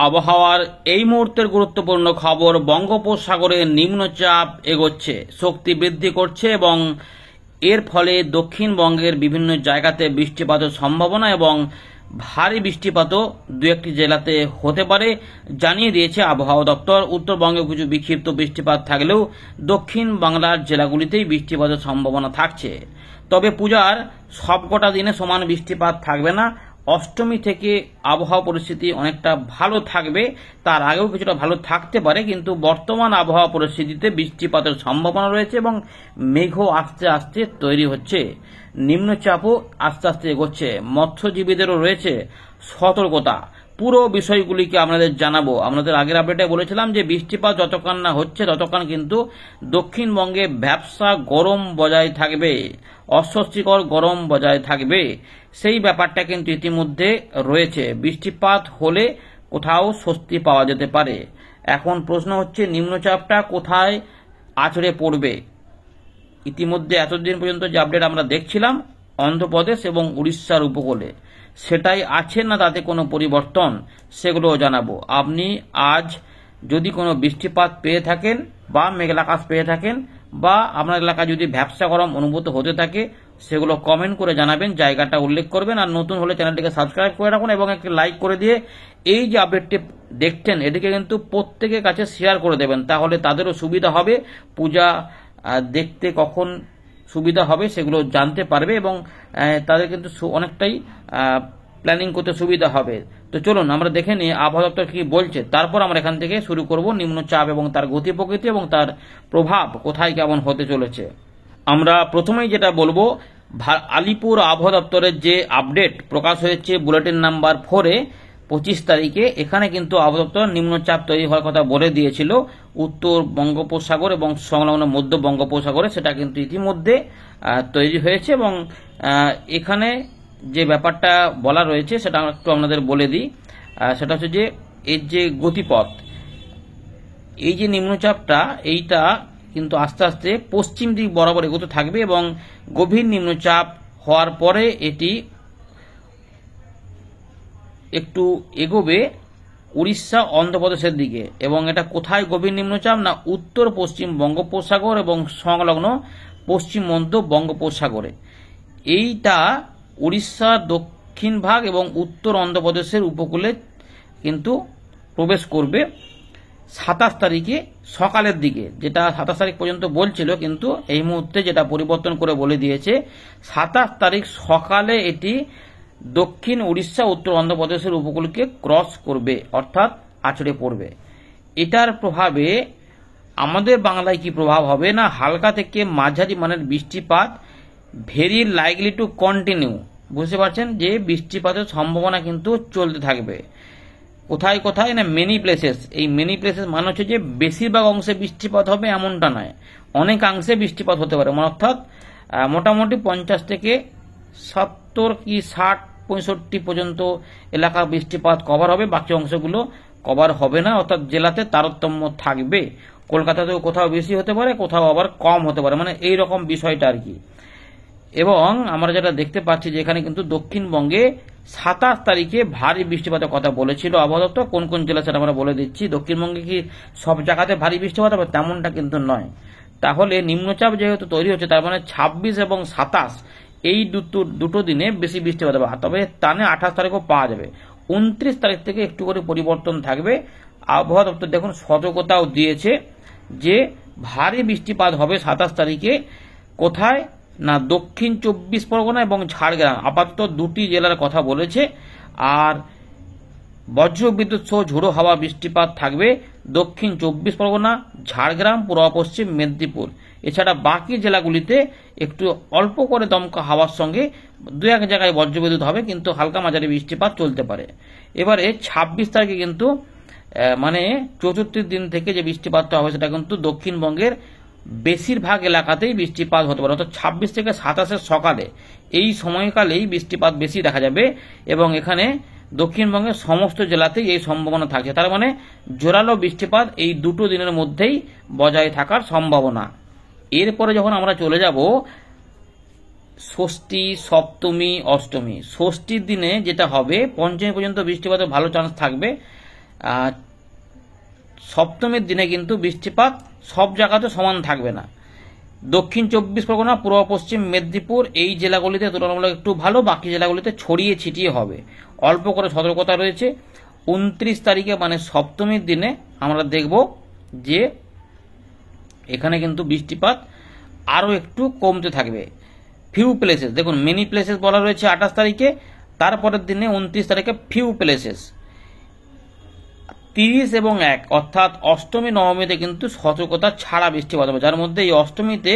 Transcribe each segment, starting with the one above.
আবহাওয়ার এই মুহূর্তের গুরুত্বপূর্ণ খবর। বঙ্গোপসাগরে নিম্নচাপ এগোচ্ছে, শক্তি বৃদ্ধি করছে এবং এর ফলে দক্ষিণবঙ্গের বিভিন্ন জায়গাতে বৃষ্টিপাতের সম্ভাবনা এবং ভারী বৃষ্টিপাতও দু একটি জেলাতে হতে পারে জানিয়ে দিয়েছে আবহাওয়া দপ্তর। উত্তরবঙ্গে কিছু বিক্ষিপ্ত বৃষ্টিপাত থাকলেও দক্ষিণ বাংলার জেলাগুলিতেই বৃষ্টিপাতের সম্ভাবনা থাকছে। তবে পূজার সবকটা দিনে সমান বৃষ্টিপাত থাকবে না। অষ্টমী থেকে আবহাওয়া পরিস্থিতি অনেকটা ভালো থাকবে, তার আগেও কিছুটা ভালো থাকতে পারে, কিন্তু বর্তমান আবহাওয়া পরিস্থিতিতে বৃষ্টিপাতের সম্ভাবনা রয়েছে এবং মেঘও আস্তে আস্তে তৈরি হচ্ছে, নিম্নচাপও আস্তে আস্তে এগোচ্ছে। মৎস্যজীবীদেরও রয়েছে সতর্কতা। পুরো বিষয়গুলিকে আপনাদের জানাবো। আপনাদের আগের আপডেটে বলেছিলাম যে বৃষ্টিপাত যতক্ষণ না হচ্ছে ততক্ষণ কিন্তু দক্ষিণবঙ্গে ভ্যাপসা গরম বজায় থাকবে, অস্বস্তিকর গরম বজায় থাকবে। সেই ব্যাপারটা কিন্তু ইতিমধ্যে রয়েছে। বৃষ্টিপাত হলে কোথাও স্বস্তি পাওয়া যেতে পারে। এখন প্রশ্ন হচ্ছে নিম্নচাপটা কোথায় আছড়ে পড়বে। ইতিমধ্যে এতদিন পর্যন্ত যে আপডেট আমরা দেখছিলাম অন্ধ্রপ্রদেশ এবং উড়িষ্যার উপকূলে, সেটাই আছে না তাতে কোনো পরিবর্তন, সেগুলোও জানাবো। আপনি আজ যদি কোনো বৃষ্টিপাত পেয়ে থাকেন বা মেঘলা আকাশ পেয়ে থাকেন বা আপনার এলাকায় যদি ভ্যাপসা গরম অনুভূত হতে থাকে, সেগুলো কমেন্ট করে জানাবেন, জায়গাটা উল্লেখ করবেন। আর নতুন হলে চ্যানেলটিকে সাবস্ক্রাইব করে রাখুন এবং একটি লাইক করে দিয়ে এই যে আপডেটটি দেখছেন এটিকে কিন্তু প্রত্যেকের কাছে শেয়ার করে দেবেন, তাহলে তাদেরও সুবিধা হবে। পূজা দেখতে কখন সুবিধা হবে সেগুলো জানতে পারবে এবং তাদের কিন্তু অনেকটাই প্ল্যানিং করতে সুবিধা হবে। তো চলুন আমরা দেখে নিই আবহাওয়া দপ্তর কি বলছে, তারপর আমরা এখান থেকে শুরু করব নিম্নচাপ এবং তার গতি প্রকৃতি এবং তার প্রভাব কোথায় কেমন হতে চলেছে। আমরা প্রথমেই যেটা বলবো, আলিপুর আবহাওয়া দপ্তরের যে আপডেট প্রকাশ হয়েছে বুলেটিন নাম্বার 4-এ 25 তারিখে, এখানে কিন্তু আবহাওয়া দপ্তর নিম্নচাপ তৈরি হওয়ার কথা বলে দিয়েছিল উত্তর বঙ্গোপসাগর এবং সংলগ্ন মধ্য বঙ্গোপসাগরে। সেটা কিন্তু ইতিমধ্যে তৈরি হয়েছে এবং এখানে যে ব্যাপারটা বলা রয়েছে সেটা একটু আপনাদের বলে দিই। সেটা হচ্ছে যে এর যে গতিপথ, এই যে নিম্নচাপটা এইটা কিন্তু আস্তে আস্তে পশ্চিম দিক বরাবর এগোতে থাকবে এবং গভীর নিম্নচাপ হওয়ার পরে এটি একটু এগোবে উড়িষ্যা অন্ধ্রপ্রদেশের দিকে। এবং এটা কোথায় গভীর নিম্নচাপ না উত্তর পশ্চিম বঙ্গোপসাগর এবং সংলগ্ন পশ্চিম মধ্য বঙ্গোপসাগরে। এইটা উড়িষ্যার দক্ষিণ ভাগ এবং উত্তর অন্ধ্রপ্রদেশের উপকূলে কিন্তু প্রবেশ করবে 27 তারিখে সকালের দিকে, যেটা 27 তারিখ পর্যন্ত বলছিল, কিন্তু এই মুহূর্তে যেটা পরিবর্তন করে বলে দিয়েছে 27 তারিখ সকালে এটি দক্ষিণ উড়িষ্যা উত্তর অন্ধ্রপ্রদেশের উপকূলকে ক্রস করবে, অর্থাৎ আছড়ে পড়বে। এটার প্রভাবে আমাদের বাংলায় কি প্রভাব হবে না হালকা থেকে মাঝারি মানের বৃষ্টিপাত, ভেরি লাইকলি টু কন্টিনিউ। বুঝতে পারছেন যে বৃষ্টিপাতের সম্ভাবনা কিন্তু চলতে থাকবে। কোথায় কোথায় না মেনি প্লেসেস। এই মেনি প্লেসেস মানে হচ্ছে যে বেশিরভাগ অংশে বৃষ্টিপাত হবে এমনটা নয়, অনেকাংশে বৃষ্টিপাত হতে পারে। অর্থাৎ মোটামুটি 50 থেকে 70 কি 60-65 পর্যন্ত এলাকা বৃষ্টিপাত কভার হবে, বাকি অংশগুলো কভার হবে না। অর্থাৎ জেলাতে তারতম্য থাকবে, কলকাতাতেও কোথাও বেশি হতে পারে কোথাও আবার কম হতে পারে, মানে এই রকম বিষয়টা আর কি। এবং আমরা যেটা দেখতে পাচ্ছি যে এখানে কিন্তু দক্ষিণবঙ্গে 27 তারিখে ভারী বৃষ্টিপাতের কথা বলেছিল আবহাওয়া দপ্তর। কোন কোন জেলা সেটা আমরা বলে দিচ্ছি। দক্ষিণবঙ্গে কি সব জায়গাতে ভারী বৃষ্টিপাত হবে তেমনটা কিন্তু নয়। তাহলে নিম্নচাপ যেহেতু তৈরি হচ্ছে তার মানে 26 এবং 27 এই দুটো দিনে বেশি বৃষ্টিপাত হবে, তবে টানে 28 তারিখও পাওয়া যাবে। 29 তারিখ থেকে একটু করে পরিবর্তন থাকবে। আবহাওয়া দপ্তর দেখুন সতর্কতাও দিয়েছে যে ভারী বৃষ্টিপাত হবে 27 তারিখে। কোথায় না দক্ষিণ 24 পরগনা এবং ঝাড়গ্রাম, আপাতত দুটি জেলার কথা বলেছে। আর বজ্রবিদ্যুৎ সহ ঝোড়ো হাওয়া বৃষ্টিপাত থাকবে দক্ষিণ 24 পরগনা, ঝাড়গ্রাম, পূর্ব পশ্চিম মেদিনীপুর। এছাড়া বাকি জেলাগুলিতে একটু অল্প করে দমকা হাওয়ার সঙ্গে দু এক জায়গায় বজ্রবিদ্যুৎ হবে, কিন্তু হালকা মাঝারি বৃষ্টিপাত চলতে পারে। এবারে 26 তারিখে কিন্তু মানে চতুর্থীর দিন থেকে যে বৃষ্টিপাতটা হবে সেটা কিন্তু দক্ষিণবঙ্গের বেশিরভাগ এলাকাতেই বৃষ্টিপাত হতে পারে। অর্থাৎ 26 থেকে 27 সকালে এই সময়কালেই বৃষ্টিপাত বেশি দেখা যাবে এবং এখানে দক্ষিণবঙ্গের সমস্ত জেলাতেই এই সম্ভাবনা থাকছে। তার মানে জোরালো বৃষ্টিপাত এই দুটো দিনের মধ্যেই বজায় থাকার সম্ভাবনা। এরপরে যখন আমরা চলে যাব ষষ্ঠী, সপ্তমী, অষ্টমী। ষষ্ঠীর দিনে যেটা হবে, পঞ্চমী পর্যন্ত বৃষ্টিপাতের ভালো চান্স থাকবে। সপ্তমীর দিনে কিন্তু বৃষ্টিপাত সব জায়গাতে সমান থাকবে না। দক্ষিণ 24 পরগনা, পূর্ব পশ্চিম মেদিনীপুর এই জেলাগুলিতে তুলনামূলক একটু ভালো, বাকি জেলাগুলিতে ছড়িয়ে ছিটিয়ে হবে। অল্প করে সতর্কতা রয়েছে। 29 তারিখে মানে সপ্তমীর দিনে আমরা দেখব যে এখানে কিন্তু বৃষ্টিপাত আরও একটু কমতে থাকবে। ফিউ প্লেসেস, দেখুন মেনি প্লেসেস বলা রয়েছে 28 তারিখে, তারপরের দিনে 29 তারিখে ফিউ প্লেসেস। 30 এবং 1 অর্থাৎ অষ্টমী নবমীতে কিন্তু সতর্কতা ছাড়া বৃষ্টিপাত হবে, যার মধ্যে এই অষ্টমীতে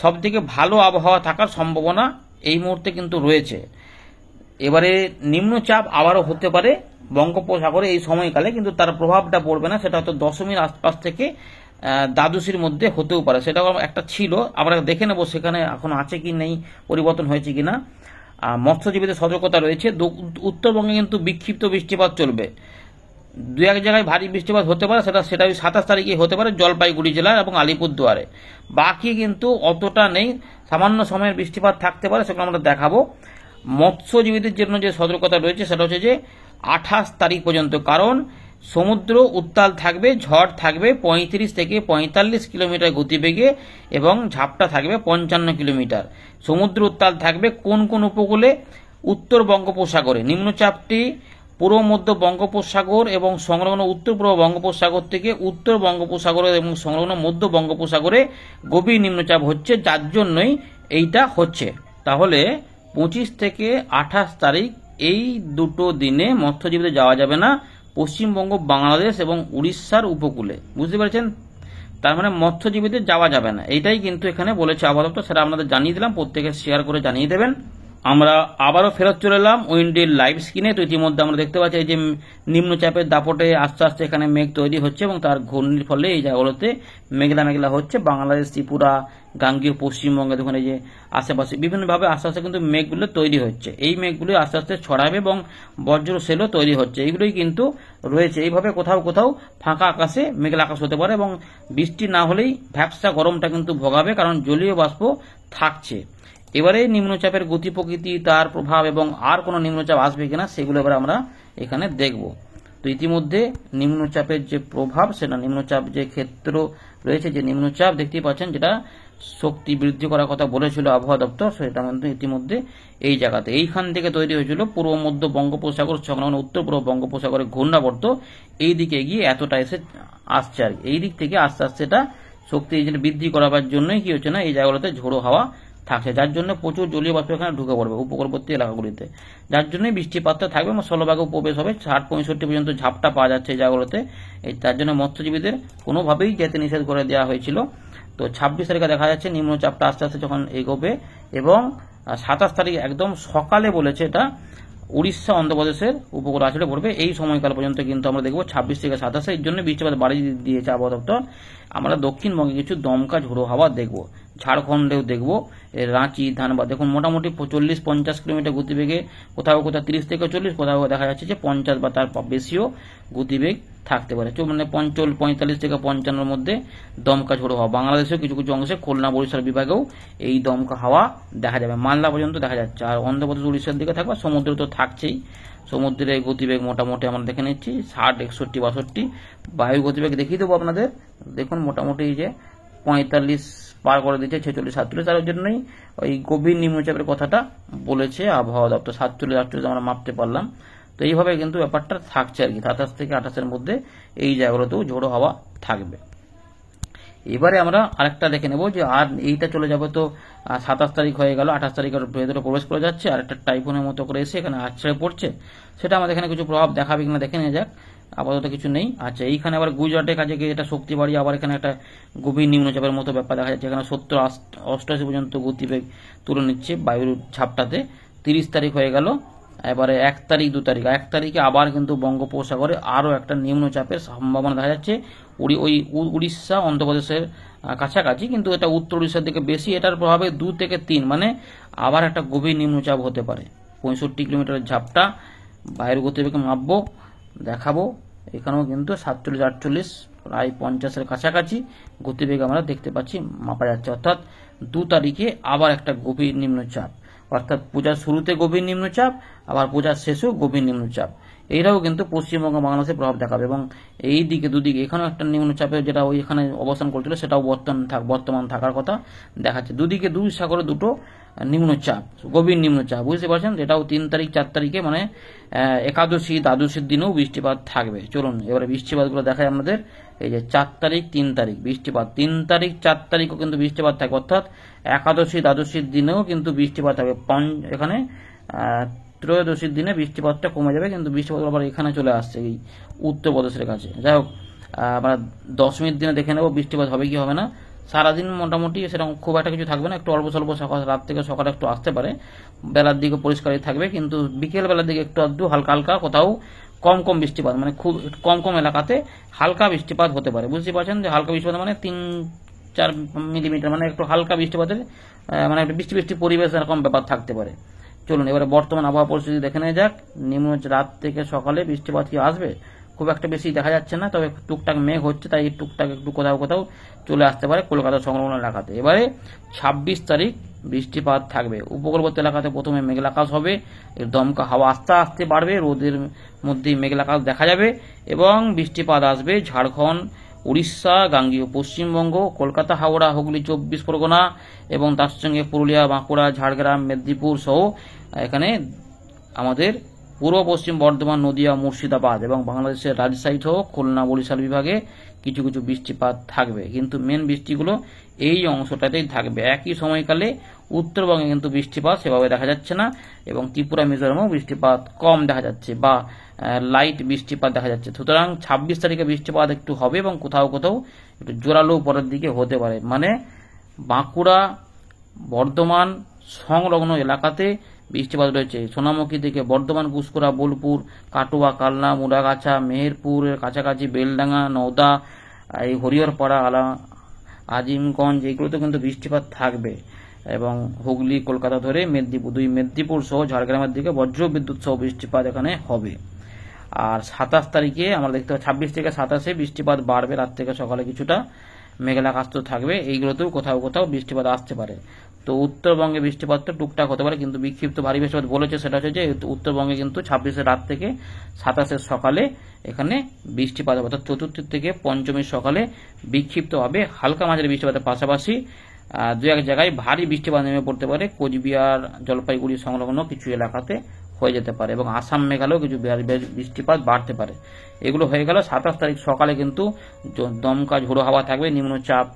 সবথেকে ভালো আবহাওয়া থাকার সম্ভাবনা এই মুহূর্তে কিন্তু রয়েছে। এবারে নিম্নচাপ আবারও হতে পারে বঙ্গোপসাগরে এই সময়কালে, কিন্তু তার প্রভাবটা পড়বে না, সেটা হয়তো দশমীর আশপাশ থেকে দ্বাদশীর মধ্যে হতেও পারে। সেটাও একটা ছিল, আমরা দেখে নেব সেখানে এখন আছে কি নেই, পরিবর্তন হয়েছে কিনা। মৎস্যজীবীদের সতর্কতা রয়েছে। উত্তরবঙ্গে কিন্তু বিক্ষিপ্ত বৃষ্টিপাত চলবে, দু এক জায়গায় ভারী বৃষ্টিপাত হতে পারে, সেটা 27 তারিখে হতে পারে জলপাইগুড়ি জেলার এবং আলিপুরদুয়ারে। বাকি কিন্তু অতটা নেই, সামান্য সময়ের বৃষ্টিপাত থাকতে পারে, সেগুলো আমরা দেখাবো। মৎস্যজীবীদের জন্য যে সতর্কতা রয়েছে সেটা হচ্ছে যে 28 তারিখ পর্যন্ত, কারণ সমুদ্র উত্তাল থাকবে, ঝড় থাকবে 35 থেকে 45 কিলোমিটার গতিবেগে এবং ঝাপটা থাকবে 55 কিলোমিটার। সমুদ্র উত্তাল থাকবে কোন কোন উপকূলে? উত্তর বঙ্গোপসাগরে নিম্নচাপটি পূর্ব মধ্য বঙ্গোপসাগর এবং সংলগ্ন উত্তর পূর্ব বঙ্গোপসাগর থেকে উত্তর বঙ্গোপসাগরে এবং সংলগ্ন মধ্য বঙ্গোপসাগরে গভীর নিম্নচাপ হচ্ছে, যার জন্যই এইটা হচ্ছে। তাহলে 25 থেকে 28 তারিখ এই দুটো দিনে মৎস্যজীবীদের যাওয়া যাবে না পশ্চিমবঙ্গ, বাংলাদেশ এবং উড়িষ্যার উপকূলে, বুঝতে পেরেছেন? তার মানে মৎস্যজীবীদের যাওয়া যাবে না, এইটাই কিন্তু এখানে বলেছে আবহাওয়া দপ্তর, সেটা আপনাদের জানিয়ে দিলাম, প্রত্যেকে শেয়ার করে জানিয়ে দেবেন। আমরা আবারও ফেরত চলে এলাম উইন্ডের লাইভ স্ক্রিনে। তো ইতিমধ্যে আমরা দেখতে পাচ্ছি এই যে নিম্নচাপের দাপটে আস্তে আস্তে এখানে মেঘ তৈরি হচ্ছে এবং তার ঘূর্ণির ফলে এই জায়গাগুলোতে মেঘলা মেঘলা হচ্ছে। বাংলাদেশ, ত্রিপুরা, গাঙ্গীয় পশ্চিমবঙ্গে দেখুন এই যে আশেপাশে বিভিন্নভাবে আস্তে আস্তে কিন্তু মেঘগুলো তৈরি হচ্ছে। এই মেঘগুলো আস্তে আস্তে ছড়াবে এবং বজ্র সেলও তৈরি হচ্ছে, এইগুলোই কিন্তু রয়েছে। এইভাবে কোথাও কোথাও ফাঁকা আকাশে মেঘলা আকাশ হতে পারে এবং বৃষ্টি না হলেই ভ্যাপসা গরমটা কিন্তু ভোগাবে, কারণ জলীয় বাষ্প থাকছে। এবারে নিম্নচাপের গতি প্রকৃতি, তার প্রভাব এবং আর কোনো নিম্নচাপ আসবে কিনা সেগুলো এবার আমরা এখানে দেখব। তো ইতিমধ্যে নিম্নচাপের যে প্রভাব, সেটা নিম্নচাপ যে ক্ষেত্র রয়েছে, যে নিম্নচাপ দেখতেই পাচ্ছেন যেটা শক্তি বৃদ্ধি করার কথা বলেছিল আবহাওয়া দপ্তর, সেটা কিন্তু ইতিমধ্যে এই জায়গাতে এইখান থেকে তৈরি হয়েছিল পূর্ব মধ্য বঙ্গোপসাগর সংলগ্ন উত্তর পূর্ব বঙ্গোপসাগরে ঘূর্ণাবর্ত এই দিকে গিয়ে এতটা এসে আসছে আর এই দিক থেকে আস্তে আস্তে এটা শক্তি বৃদ্ধি করাবার জন্যই কি হচ্ছে না, এই জায়গাগুলোতে ঝোড়ো হাওয়া থাকছে, যার জন্য প্রচুর জলীয় বাষ্প এখানে ঢুকে পড়বে উপকূলবর্তী এলাকাগুলিতে, যার জন্যই বৃষ্টিপাতটা থাকবে এবং স্থলভাগেও প্রবেশ হবে। 60-65 পর্যন্ত ঝাপটা পাওয়া যাচ্ছে এই জায়গাগুলোতে, তার জন্য মৎস্যজীবীদের কোনোভাবেই যেতে নিষেধ করে দেওয়া হয়েছিল। তো 26 তারিখে দেখা যাচ্ছে নিম্নচাপটা আস্তে আস্তে যখন এগোবে এবং 27 তারিখ একদম সকালে বলেছে এটা উড়িষ্যা, অন্ধ্রপ্রদেশের উপকূল আছড়ে পড়বে। এই সময়কাল পর্যন্ত কিন্তু আমরা দেখব 26 থেকে 27, এর জন্য বৃষ্টিপাত বাড়িয়ে দিয়েছে আবহাওয়া দপ্তর। আমরা দক্ষিণবঙ্গে কিছু দমকা ঝোড়ো হাওয়া দেখব, ঝাড়খণ্ডেও দেখব, রাঁচি, ধানবাদ দেখুন মোটামুটি 40-50 কিলোমিটার গতিবেগে, কোথাও কোথাও 30 থেকে 40, কোথাও দেখা যাচ্ছে যে 50 বা তার বেশিও গতিবেগ থাকতে পারে, মানে 45 থেকে 55 মধ্যে দমকা ঝোড়ো হাওয়া। বাংলাদেশেও কিছু কিছু অংশে খুলনা, বরিশাল বিভাগেও এই দমকা হাওয়া দেখা যাবে, মালদা পর্যন্ত দেখা যাচ্ছে। আর অন্ধ্রপ্রদেশ, উড়িষ্যার দিকে থাকবে, সমুদ্র তো থাকছেই, সমুদ্রের গতিবেগ মোটামুটি আমরা দেখে নিচ্ছি 60, 61, 62। বায়ু গতিবেগ দেখিয়ে দেবো আপনাদের, দেখুন মোটামুটি এই যে 45 পার করে দিচ্ছে, 46, 47, তার জন্যই ওই গভীর নিম্নচাপের কথাটা বলেছে আবহাওয়া দপ্তর। 47, 48 আমরা মাপতে পারলাম। তো এইভাবে কিন্তু ব্যাপারটা থাকছে আর কি, 27 থেকে 28-এর মধ্যে এই জায়গাগুলোতেও ঝোড়ো হাওয়া থাকবে। এবারে আমরা আরেকটা দেখে নেব যে আর এইটা চলে যাবে, তো 27 তারিখ হয়ে গেল, 28 তারিখের ভেতরে প্রবেশ করে যাচ্ছে, আর একটা টাইফুনের মতো করে এসে এখানে আছড়ে পড়ছে, সেটা আমাদের এখানে কিছু প্রভাব দেখাবে কিনা দেখে নেওয়া যাক। আপাতত কিছু নেই। আচ্ছা, এইখানে আবার গুজরাটের কাছে গিয়ে এটা শক্তি বাড়িয়ে আবার এখানে একটা গভীর নিম্নচাপের মতো ব্যাপার দেখা যাচ্ছে, এখানে 70-88 পর্যন্ত গতিবেগ তুলে নিচ্ছে বায়ুর ঝাপটাতে। 30 তারিখ হয়ে গেল, এবারে 1 তারিখ, 2 তারিখ, 1 তারিখে আবার কিন্তু বঙ্গোপসাগরে আরও একটা নিম্নচাপের সম্ভাবনা দেখা যাচ্ছে, ওই উড়িষ্যা, অন্ধ্রপ্রদেশের কাছাকাছি, কিন্তু এটা উত্তর উড়িষ্যার দিকে বেশি। এটার প্রভাবে 2 থেকে 3 মানে আবার একটা গভীর নিম্নচাপ হতে পারে। 65 কিলোমিটারের ঝাপটা, বায়ুর গতিবেগ মাপবো, দেখাবো। এখানেও কিন্তু 47-48 প্রায় 50-এর কাছাকাছি গতিবেগ আমরা দেখতে পাচ্ছি, মাপা যাচ্ছে। অর্থাৎ 2 তারিখে আবার একটা গভীর নিম্নচাপ, অর্থাৎ পূজার শুরুতে গভীর নিম্নচাপ, আবার পূজার শেষেও গভীর নিম্নচাপ। এইটাও কিন্তু পশ্চিমবঙ্গ বাংলাদেশে প্রভাব দেখাবে এবং এই দিকে দুদিকে এখানেও একটা নিম্নচাপের যেটা ওইখানে অবস্থান করছিল সেটাও বর্তমান থাকার কথা দেখাচ্ছে। দুদিকে দুই সাগরে দুটো নিম্নচাপ, গভীর নিম্নচাপ, বুঝতে পারছেন। এটাও 3 তারিখ 4 তারিখে মানে একাদশী দ্বাদশীর দিনেও বৃষ্টিপাত থাকবে। চলুন এবারে বৃষ্টিপাতগুলো দেখায় আমাদের। এই যে 4 তারিখ 3 তারিখ বৃষ্টিপাত, 3 তারিখ 4 তারিখও কিন্তু বৃষ্টিপাত থাকবে, অর্থাৎ একাদশী দ্বাদশীর দিনেও কিন্তু বৃষ্টিপাত থাকবে। এখানে ত্রয়োদশীর দিনে বৃষ্টিপাতটা কমে যাবে, কিন্তু বৃষ্টিপাত আবার এখানে চলে আসছে এই উত্তরপ্রদেশের কাছে। যাই হোক, আমরা দশমীর দিনে দেখে নেব বৃষ্টিপাত হবে কি হবে না। সারাদিন মোটামুটি সেরকম খুব একটা কিছু থাকবে না, একটু অল্প স্বল্প সকাল রাত থেকে সকালে একটু আসতে পারে, বেলার দিকে পরিষ্কারই থাকবে, কিন্তু বিকেল বেলার দিকে একটু আধটু হালকা হালকা কোথাও কম কম বৃষ্টিপাত, মানে খুব কম কম এলাকাতে হালকা বৃষ্টিপাত হতে পারে। বুঝতে পারছেন যে হালকা বৃষ্টিপাত মানে 3-4 মিলিমিটার, মানে একটু হালকা বৃষ্টিপাতের মানে বৃষ্টি বৃষ্টি পরিবেশ এরকম ব্যাপার থাকতে পারে। চলুন এবারে বর্তমান আবহাওয়া পরিস্থিতি দেখে নেওয়া যাক। রাত থেকে সকালে বৃষ্টিপাত কি আসবে? খুব একটা বেশি দেখা যাচ্ছে না, তবে টুকটাক মেঘ হচ্ছে, তাই টুকটাক একটু কোথাও কোথাও চলে আসতে পারে কলকাতা সংলগ্ন এলাকাতে। এবারে 26 তারিখ বৃষ্টিপাত থাকবে। উপকূলবর্তী এলাকাতে প্রথমে মেঘলা আকাশ হবে, দমকা হাওয়া আস্তে আস্তে বাড়বে, রোদের মধ্যেই মেঘলা আকাশ দেখা যাবে এবং বৃষ্টিপাত আসবে ঝাড়খণ্ড, উড়িষ্যা, গাঙ্গীয় পশ্চিমবঙ্গ, কলকাতা, হাওড়া, হুগলি, 24 পরগনা এবং তার সঙ্গে পুরুলিয়া, বাঁকুড়া, ঝাড়গ্রাম, মেদিনীপুর সহ এখানে আমাদের পূর্ব পশ্চিম বর্ধমান, নদিয়া, মুর্শিদাবাদ এবং বাংলাদেশের রাজশাহী সহ খুলনা, বরিশাল বিভাগে কিছু কিছু বৃষ্টিপাত থাকবে, কিন্তু মেন বৃষ্টিগুলো এই অংশটাতেই থাকবে। একই সময়কালে উত্তরবঙ্গে কিন্তু বৃষ্টিপাত সেভাবে দেখা যাচ্ছে না এবং ত্রিপুরা, মিজোরামেও বৃষ্টিপাত কম দেখা যাচ্ছে বা লাইট বৃষ্টিপাত দেখা যাচ্ছে। সুতরাং 26 তারিখে বৃষ্টিপাত একটু হবে এবং কোথাও কোথাও একটু জোরালো পরের দিকে হতে পারে, মানে বাঁকুড়া, বর্ধমান সংলগ্ন এলাকাতে বৃষ্টিপাত রয়েছে। সোনামুখী থেকে বর্ধমান, গুসকরা, বোলপুর, কাটোয়া, কালনা, মুড়াগাছা, মেহেরপুরের কাছাকাছি বেলডাঙ্গা, নওদা, এই হরিহরপাড়া, আজিমগঞ্জ এগুলোতে কিন্তু বৃষ্টিপাত থাকবে এবং হুগলি, কলকাতা ধরে মেদিনীপুর সহ ঝাড়গ্রামের দিকে বজ্র বিদ্যুৎ সহ বৃষ্টিপাত এখানে হবে। আর 27 তারিখে আমরা দেখতে পাচ্ছি 26 থেকে 27-এ বৃষ্টিপাত বাড়বে, রাত থেকে সকালে কিছুটা মেঘলা আকাশ তো থাকবে, এইগুলোতেও কোথাও কোথাও বৃষ্টিপাত আসতে পারে। তো উত্তরবঙ্গে বৃষ্টিপাতটা টুকটাক হতে পারে, কিন্তু বিক্ষিপ্ত ভারী বৃষ্টিপাত বলেছে সেটা হচ্ছে যে উত্তরবঙ্গে কিন্তু 26 রাত থেকে 27 সকালে এখানে বৃষ্টিপাত হবে, অর্থাৎ চতুর্থী থেকে পঞ্চমীর সকালে বিক্ষিপ্তভাবে হালকা মাঝারি বৃষ্টিপাতের পাশাপাশি দু এক জায়গায় ভারী বৃষ্টিপাত নেমে পড়তে পারে, কোচবিহার, জলপাইগুড়ি সংলগ্ন কিছু এলাকাতে হয়ে যেতে পারে এবং আসাম, মেঘালয়েও কিছু বৃষ্টিপাত বাড়তে পারে। এগুলো হয়ে গেল। 27 তারিখ সকালে কিন্তু দমকা ঝোড়ো হাওয়া থাকবে, নিম্নচাপ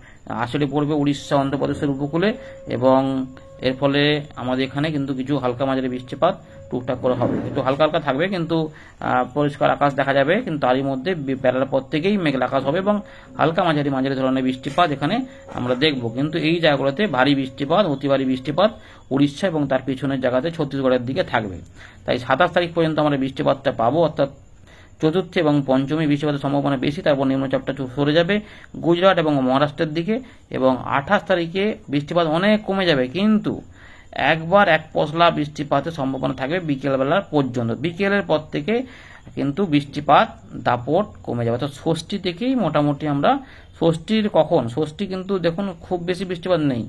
আসলে পড়বে উড়িষ্যা, অন্ধ্রপ্রদেশের উপকূলে এবং এর ফলে আমাদের এখানে কিন্তু কিছু হালকা মাঝারি বৃষ্টিপাত টুকটাক করে হবে, একটু হালকা হালকা থাকবে, কিন্তু পরিষ্কার আকাশ দেখা যাবে, কিন্তু তারই মধ্যে বেলার পর থেকেই মেঘলা আকাশ হবে এবং হালকা মাঝারি ধরনের বৃষ্টিপাত এখানে আমরা দেখব। কিন্তু এই জায়গাগুলোতে ভারী বৃষ্টিপাত, অতি ভারী বৃষ্টিপাত উড়িষ্যা এবং তার পিছনের জায়গাতে ছত্তিশগড়ের দিকে থাকবে। তাই 27 তারিখ পর্যন্ত আমরা বৃষ্টিপাতটা পাবো, অর্থাৎ চতুর্থী এবং পঞ্চমী বৃষ্টিপাতের সম্ভাবনা বেশি, তারপর নিম্নচাপটা সরে যাবে গুজরাট এবং মহারাষ্ট্রের দিকে এবং 28 তারিখে বৃষ্টিপাত অনেক কমে যাবে, কিন্তু একবার এক পশলা বৃষ্টিপাতের সম্ভাবনা থাকবে বিকেলবেলার পর্যন্ত। বিকেলের পর থেকে কিন্তু বৃষ্টিপাত দাপট কমে যাবে, অর্থাৎ ষষ্ঠী থেকেই মোটামুটি আমরা ষষ্ঠী কিন্তু দেখুন খুব বেশি বৃষ্টিপাত নেই,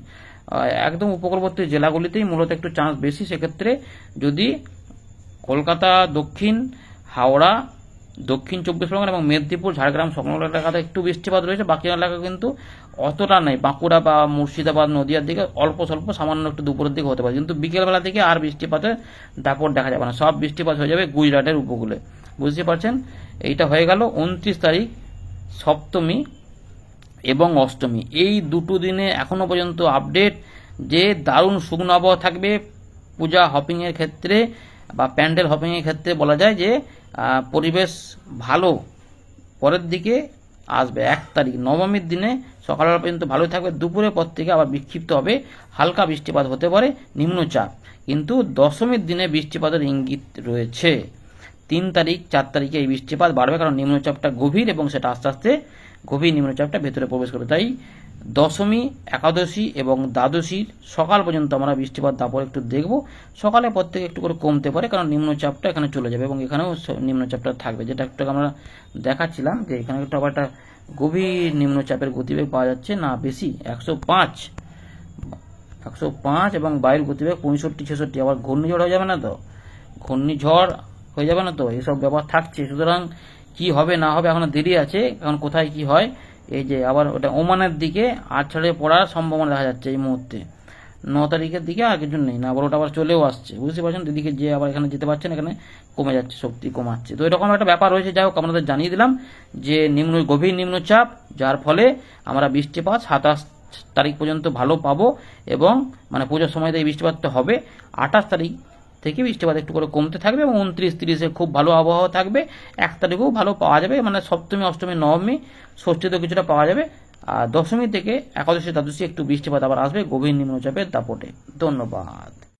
একদম উপকূলবর্তী জেলাগুলিতেই মূলত একটু চান্স বেশি। সেক্ষেত্রে যদি কলকাতা, দক্ষিণ, হাওড়া, দক্ষিণ 24 পরগনা এবং মেদিনীপুর, ঝাড়গ্রাম সংলগ্ন এলাকাতে একটু বৃষ্টিপাত রয়েছে, বাকি এলাকা কিন্তু অতটা নেই। বাঁকুড়া বা মুর্শিদাবাদ, নদিয়ার দিকে অল্প স্বল্প সামান্য একটু দুপুরের দিকে হতে পারে, কিন্তু বিকেলবেলা থেকে আর বৃষ্টিপাতের দাপট দেখা যাবে না, সব বৃষ্টিপাত হয়ে যাবে গুজরাটের উপকূলে। বুঝতে পারছেন? এইটা হয়ে গেল 29 তারিখ সপ্তমী এবং অষ্টমী, এই দুটো দিনে এখনো পর্যন্ত আপডেট যে দারুণ শুকনো আবহাওয়া থাকবে। পূজা হপিংয়ের ক্ষেত্রে বা প্যান্ডেল হপিংয়ের ক্ষেত্রে বলা যায় যে পরিবেশ ভালো পরের দিকে আসবে। 1 তারিখ নবমীর দিনে সকালবেলা পর্যন্ত ভালো থাকবে, দুপুরের পর থেকে আবার বিক্ষিপ্ত হবে, হালকা বৃষ্টিপাত হতে পারে, নিম্নচাপ, কিন্তু দশমীর দিনে বৃষ্টিপাতের ইঙ্গিত রয়েছে। 3 তারিখ 4 তারিখে এই বৃষ্টিপাত বাড়বে, কারণ নিম্নচাপটা গভীর এবং সেটা আস্তে আস্তে গভীর নিম্নচাপটা ভেতরে প্রবেশ করে। তাই দশমী, একাদশী এবং দ্বাদশীর সকাল পর্যন্ত আমরা বৃষ্টিপাত দাপট একটু দেখব, সকালের পর থেকে একটু করে কমতে পারে, কারণ নিম্নচাপটা এখানে চলে যাবে এবং এখানেও নিম্নচাপটা থাকবে, যেটা একটু আমরা দেখাচ্ছিলাম যে এখানে একটু আবার একটা গভীর নিম্নচাপের গতিবেগ পাওয়া যাচ্ছে, না বেশি 105 105 এবং বায়ুর গতিবেগ 65-66। আবার ঘূর্ণিঝড় হয়ে যাবে না তো? ঘূর্ণিঝড় হয়ে যাবে না তো? এইসব ব্যাপার থাকছে। সুতরাং কি হবে না হবে এখনো দেরি আছে। এখন কোথায় কি হয়, এই যে আবার ওটা ওমানের দিকে আছড়ে পড়ার সম্ভাবনা দেখা যাচ্ছে এই মুহূর্তে। 9 তারিখের দিকে আর কিছু নেই না, আবার ওটা আবার চলেও আসছে, বুঝতে পারছেন? এদিকে যে আবার এখানে যেতে পারছেন, এখানে কমে যাচ্ছে, শক্তি কমাচ্ছে। তো এরকম একটা ব্যাপার রয়েছে। যাই হোক, আপনাদের জানিয়ে দিলাম যে গভীর নিম্নচাপ, যার ফলে আমরা বৃষ্টিপাত 27 তারিখ পর্যন্ত ভালো পাবো, এবং মানে পুজোর সময়তে এই বৃষ্টিপাতটা হবে। 28 তারিখ থেকে বৃষ্টিপাত একটু করে কমতে থাকবে, এবং 29-30-এ খুব ভালো আবহাওয়া থাকবে। 1 তারিখেও ভালো পাওয়া যাবে, মানে সপ্তমী, অষ্টমী, নবমী, ষষ্ঠীতেও কিছুটা পাওয়া যাবে। আর দশমী থেকে একাদশী, দ্বাদশী একটু বৃষ্টিপাত আবার আসবে গভীর নিম্নচাপের দাপটে। ধন্যবাদ।